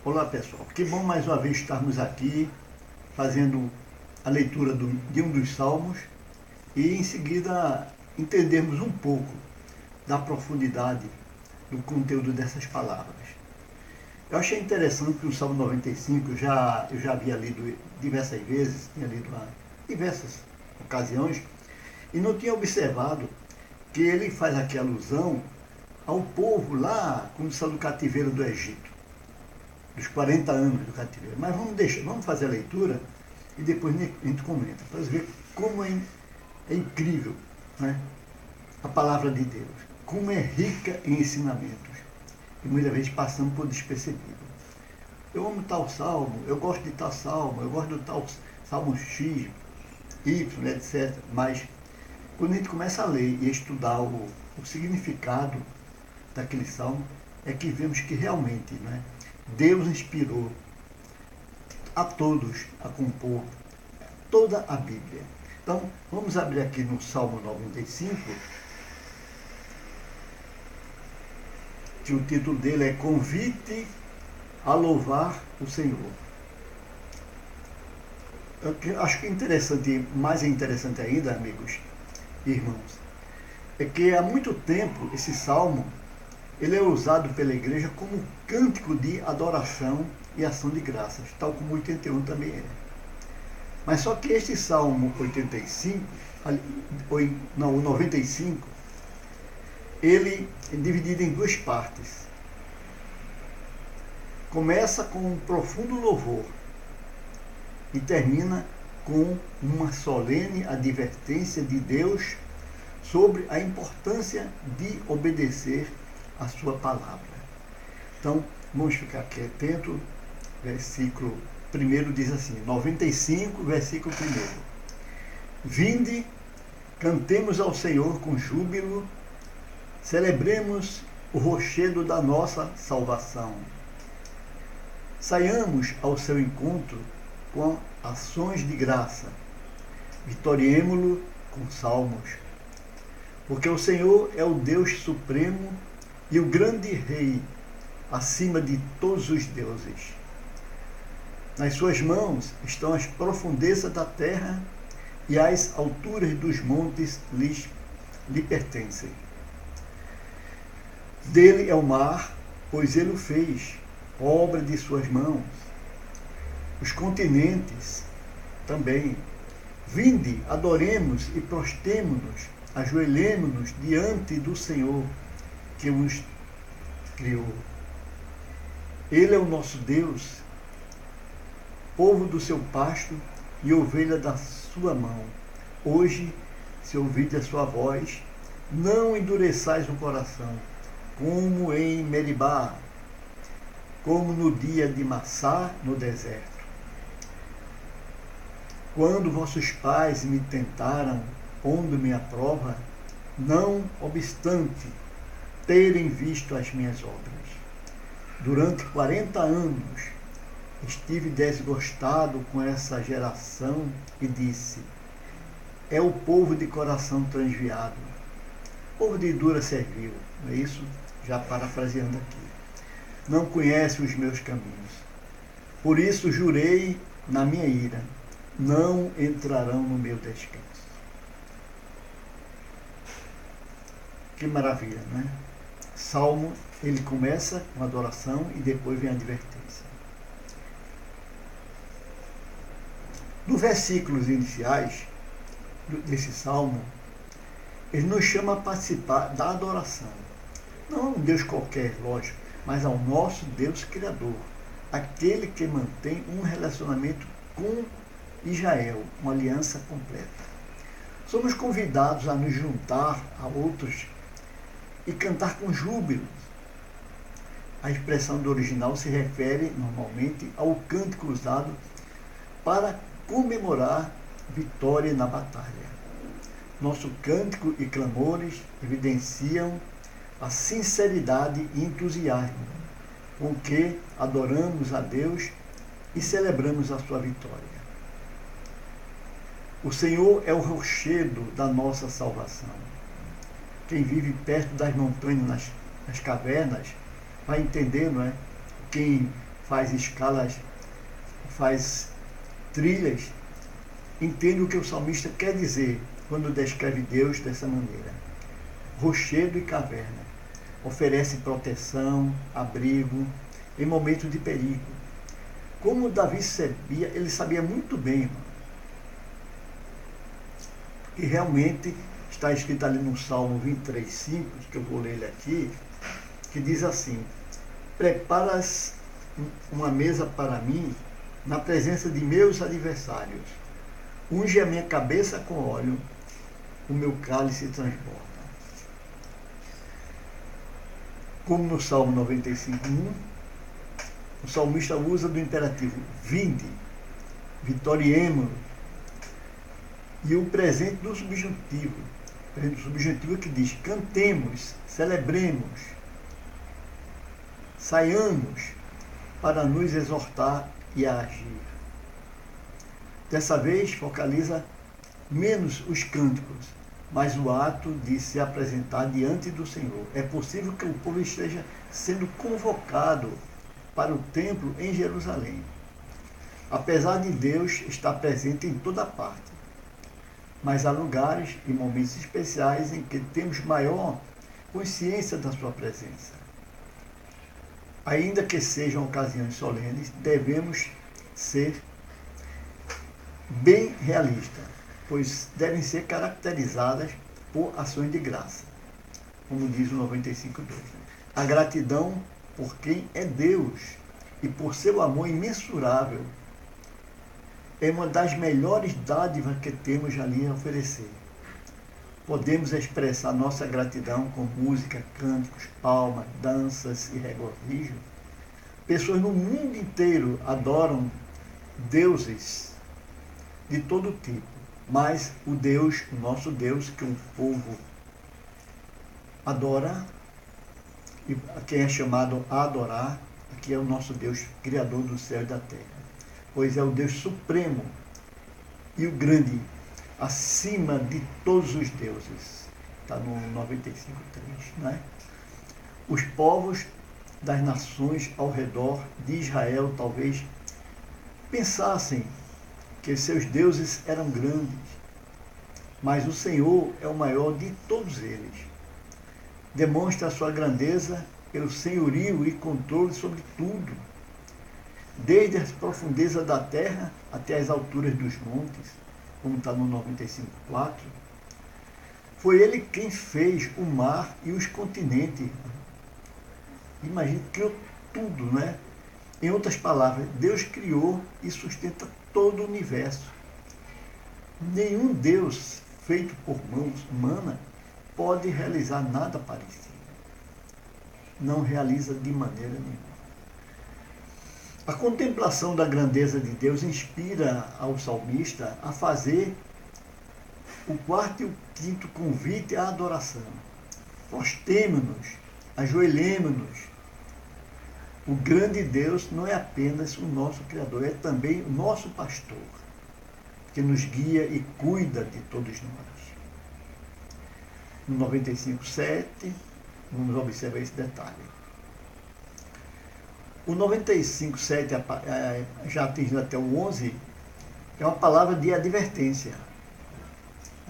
Olá pessoal, que bom mais uma vez estarmos aqui fazendo a leitura de um dos salmos e em seguida entendermos um pouco da profundidade do conteúdo dessas palavras. Eu achei interessante que o Salmo 95 eu já havia lido diversas vezes, tinha lido em diversas ocasiões e não tinha observado que ele faz aqui alusão ao povo lá quando saiu do cativeiro do Egito, dos 40 anos do cativeiro. Mas vamos fazer a leitura e depois a gente comenta, para ver como é incrível, né, a palavra de Deus, como é rica em ensinamentos e muitas vezes passamos por despercebido. Eu amo tal salmo, eu gosto de tal salmo, eu gosto do tal salmo X, Y, etc. Mas quando a gente começa a ler e estudar o significado daquele salmo, é que vemos que realmente, né, Deus inspirou a todos a compor toda a Bíblia. Então, vamos abrir aqui no Salmo 95, que o título dele é Convite a Louvar o Senhor. Eu acho que mais interessante ainda, amigos e irmãos, é que há muito tempo esse salmo ele é usado pela igreja como cântico de adoração e ação de graças, tal como o 81 também é. Mas só que este Salmo 85, o 95, ele é dividido em duas partes. Começa com um profundo louvor e termina com uma solene advertência de Deus sobre a importância de obedecer a sua palavra. Então, vamos ficar aqui atento. Versículo 1 diz assim, 95, versículo 1. Vinde, cantemos ao Senhor com júbilo, celebremos o rochedo da nossa salvação. Saiamos ao seu encontro com ações de graça, vitoriemo-lo com salmos, porque o Senhor é o Deus supremo e o grande Rei acima de todos os deuses. Nas suas mãos estão as profundezas da terra e as alturas dos montes lhe pertencem. Dele é o mar, pois ele o fez, obra de suas mãos. Os continentes também. Vinde, adoremos e prostemo-nos, ajoelhemo-nos diante do Senhor que os criou. Ele é o nosso Deus, povo do seu pasto e ovelha da sua mão. Hoje, se ouvide a sua voz, não endureçais o coração, como em Meribá, como no dia de Massá, no deserto. Quando vossos pais me tentaram, pondo-me à prova, não obstante terem visto as minhas obras. Durante 40 anos estive desgostado com essa geração e disse, é o povo de coração transviado, povo de dura servil, não é isso? Já parafraseando aqui. Não conhece os meus caminhos. Por isso jurei na minha ira, não entrarão no meu descanso. Que maravilha, né? Salmo, ele começa com adoração e depois vem a advertência. Nos versículos iniciais desse salmo, ele nos chama a participar da adoração. Não a um Deus qualquer, lógico, mas ao nosso Deus Criador, aquele que mantém um relacionamento com Israel, uma aliança completa. Somos convidados a nos juntar a outros e cantar com júbilo. A expressão do original se refere normalmente ao cântico usado para comemorar vitória na batalha. Nosso cântico e clamores evidenciam a sinceridade e entusiasmo com que adoramos a Deus e celebramos a sua vitória. O Senhor é o rochedo da nossa salvação. Quem vive perto das montanhas, nas cavernas, vai entender, não é? Quem faz escalas, faz trilhas, entende o que o salmista quer dizer quando descreve Deus dessa maneira. Rochedo e caverna, oferece proteção, abrigo em momentos de perigo. Como Davi sabia, ele sabia muito bem, irmão, que realmente está escrito ali no Salmo 23:5, que eu vou ler ele aqui, que diz assim: preparas uma mesa para mim na presença de meus adversários, unge a minha cabeça com óleo, o meu cálice transborda. Como no Salmo 95:1, o salmista usa do imperativo vinde, vitoriemo, e o presente do subjuntivo. O presente do subjuntivo que diz cantemos, celebremos, saiamos para nos exortar e agir. Dessa vez focaliza menos os cânticos, mas o ato de se apresentar diante do Senhor. É possível que o povo esteja sendo convocado para o templo em Jerusalém. Apesar de Deus estar presente em toda parte, mas há lugares e momentos especiais em que temos maior consciência da sua presença. Ainda que sejam ocasiões solenes, devemos ser bem realistas, pois devem ser caracterizadas por ações de graça, como diz o 95:2. A gratidão por quem é Deus e por seu amor imensurável é uma das melhores dádivas que temos ali a oferecer. Podemos expressar nossa gratidão com música, cânticos, palmas, danças e regozijo. Pessoas no mundo inteiro adoram deuses de todo tipo, mas o Deus, o nosso Deus, que o povo adora, e quem é chamado a adorar, aqui é o nosso Deus, Criador do céu e da terra, pois é o Deus supremo e o grande, acima de todos os deuses. Está no 95:3, né? Os povos das nações ao redor de Israel talvez pensassem que seus deuses eram grandes, mas o Senhor é o maior de todos eles. Demonstra a sua grandeza pelo senhorio e controle sobre tudo, desde as profundezas da terra até as alturas dos montes, como está no 95:4. Foi ele quem fez o mar e os continentes. Imagina, criou tudo, né? Em outras palavras, Deus criou e sustenta todo o universo. Nenhum Deus feito por mãos humanas pode realizar nada parecido. Não realiza de maneira nenhuma. A contemplação da grandeza de Deus inspira ao salmista a fazer o quarto e o quinto convite à adoração. Prostemo-nos, ajoelhemo-nos. O grande Deus não é apenas o nosso Criador, é também o nosso pastor, que nos guia e cuida de todos nós. No 95:7, vamos observar esse detalhe. O 95:7, já atingindo até o 11, é uma palavra de advertência.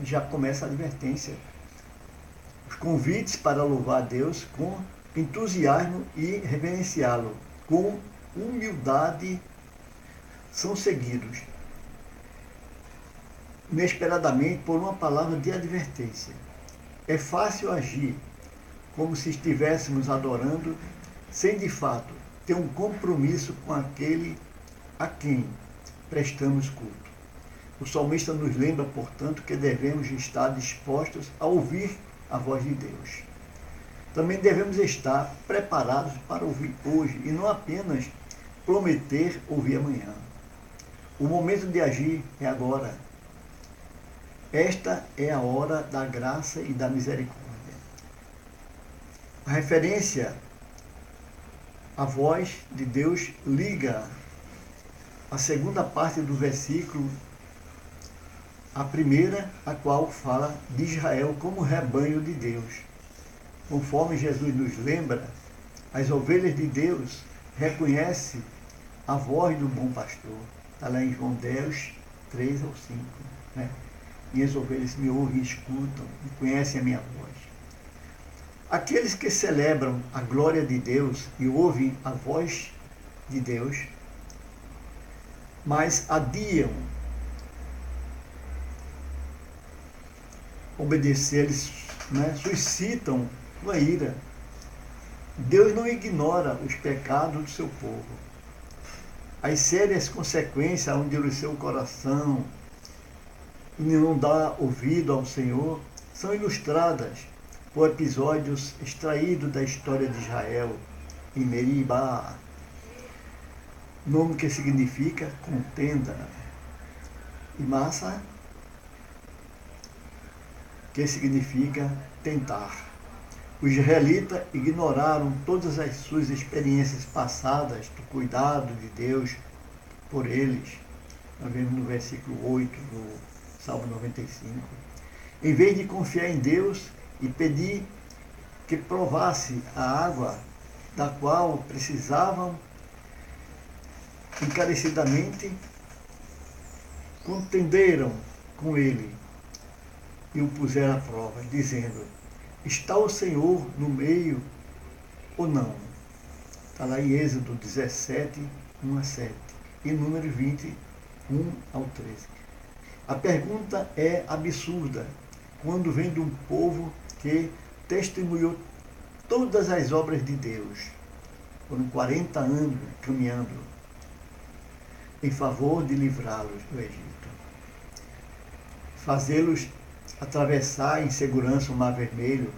Já começa a advertência. Os convites para louvar a Deus com entusiasmo e reverenciá-lo com humildade são seguidos inesperadamente por uma palavra de advertência. É fácil agir como se estivéssemos adorando, sem de fato ter um compromisso com aquele a quem prestamos culto. O salmista nos lembra, portanto, que devemos estar dispostos a ouvir a voz de Deus. Também devemos estar preparados para ouvir hoje e não apenas prometer ouvir amanhã. O momento de agir é agora. Esta é a hora da graça e da misericórdia. A referência à voz de Deus liga a segunda parte do versículo à primeira, a qual fala de Israel como rebanho de Deus. Conforme Jesus nos lembra, as ovelhas de Deus reconhecem a voz do bom pastor. Está lá em João 10, 3 ao 5. Né? Minhas ovelhas me ouvem e escutam e conhecem a minha voz. Aqueles que celebram a glória de Deus e ouvem a voz de Deus, mas adiam obedecer, eles, né, suscitam uma ira. Deus não ignora os pecados do seu povo. As sérias consequências ao endurecer o coração e não dar ouvido ao Senhor são ilustradas por episódios extraídos da história de Israel, em Meribá, nome que significa contenda, e Massa, que significa tentar. Os israelitas ignoraram todas as suas experiências passadas do cuidado de Deus por eles. Nós vemos no versículo 8 do Salmo 95. Em vez de confiar em Deus e pedir que provasse a água da qual precisavam encarecidamente, contenderam com ele e o puseram à prova, dizendo: está o Senhor no meio ou não? Está lá em Êxodo 17, 1 a 7 e número 20, 1 ao 13. A pergunta é absurda quando vem de um povo que testemunhou todas as obras de Deus. Foram 40 anos caminhando em favor de livrá-los do Egito. Fazê-los atravessar em segurança o Mar Vermelho,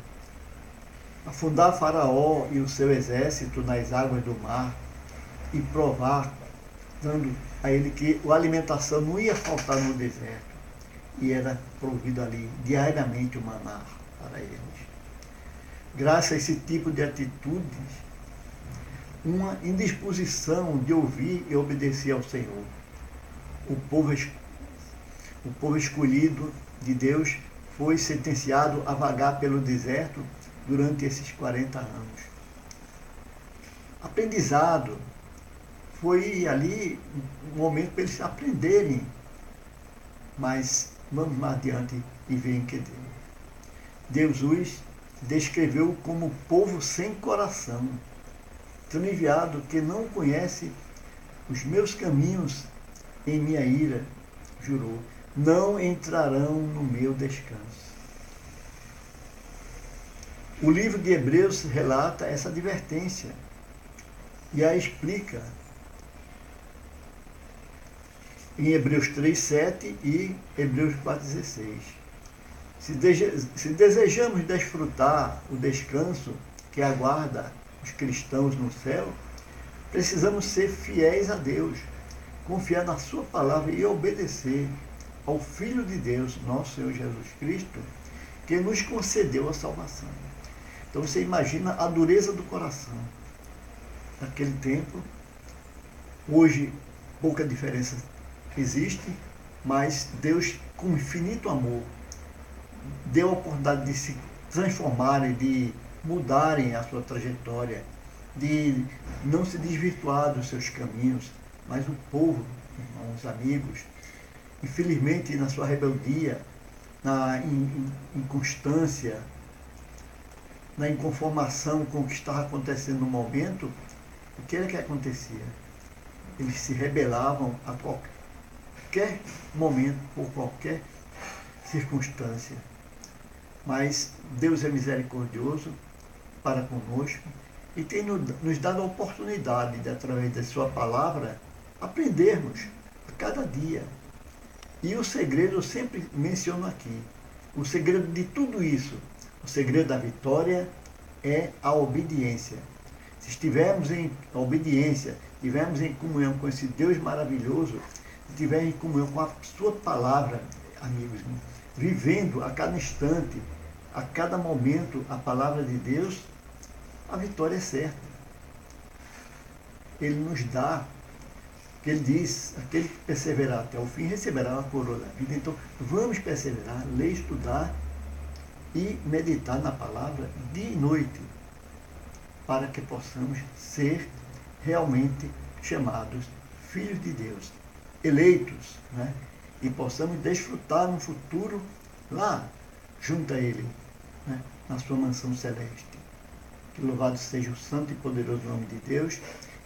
afundar Faraó e o seu exército nas águas do mar e provar, dando a ele que a alimentação não ia faltar no deserto, e era provido ali diariamente o maná para eles. Graças a esse tipo de atitudes, uma indisposição de ouvir e obedecer ao Senhor, o povo escolhido de Deus foi sentenciado a vagar pelo deserto durante esses 40 anos. Aprendizado foi ali um momento para eles aprenderem, mas vamos mais adiante e verem que Deus os descreveu como povo sem coração, tão enviado que não conhece os meus caminhos, em minha ira, jurou, não entrarão no meu descanso. O livro de Hebreus relata essa advertência e a explica em Hebreus 3:7 e Hebreus 4:16. Se desejamos desfrutar o descanso que aguarda os cristãos no céu, precisamos ser fiéis a Deus, confiar na sua palavra e obedecer ao Filho de Deus, nosso Senhor Jesus Cristo, que nos concedeu a salvação. Então você imagina a dureza do coração naquele tempo. Hoje pouca diferença existe, mas Deus, com infinito amor, deu a oportunidade de se transformarem, de mudarem a sua trajetória, de não se desvirtuar dos seus caminhos, mas o povo, irmãos, amigos, infelizmente na sua rebeldia, na inconstância, na inconformação com o que estava acontecendo no momento, o que era que acontecia? Eles se rebelavam a qualquer momento, por qualquer circunstância. Mas Deus é misericordioso para conosco e tem nos dado a oportunidade de, através da sua palavra, aprendermos a cada dia. E o segredo eu sempre menciono aqui, o segredo de tudo isso, o segredo da vitória é a obediência. Se estivermos em obediência, estivermos em comunhão com esse Deus maravilhoso, estivermos em comunhão com a sua palavra, amigos, vivendo a cada instante, a cada momento a palavra de Deus, a vitória é certa. Ele nos dá, ele diz, aquele que perseverar até o fim receberá a coroa da vida. Então vamos perseverar, ler, estudar e meditar na palavra dia e noite, para que possamos ser realmente chamados filhos de Deus, eleitos, né? E possamos desfrutar no futuro lá, junto a Ele, né? Na sua mansão celeste. Que louvado seja o santo e poderoso nome de Deus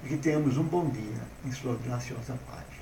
e que tenhamos um bom dia em sua graciosa paz.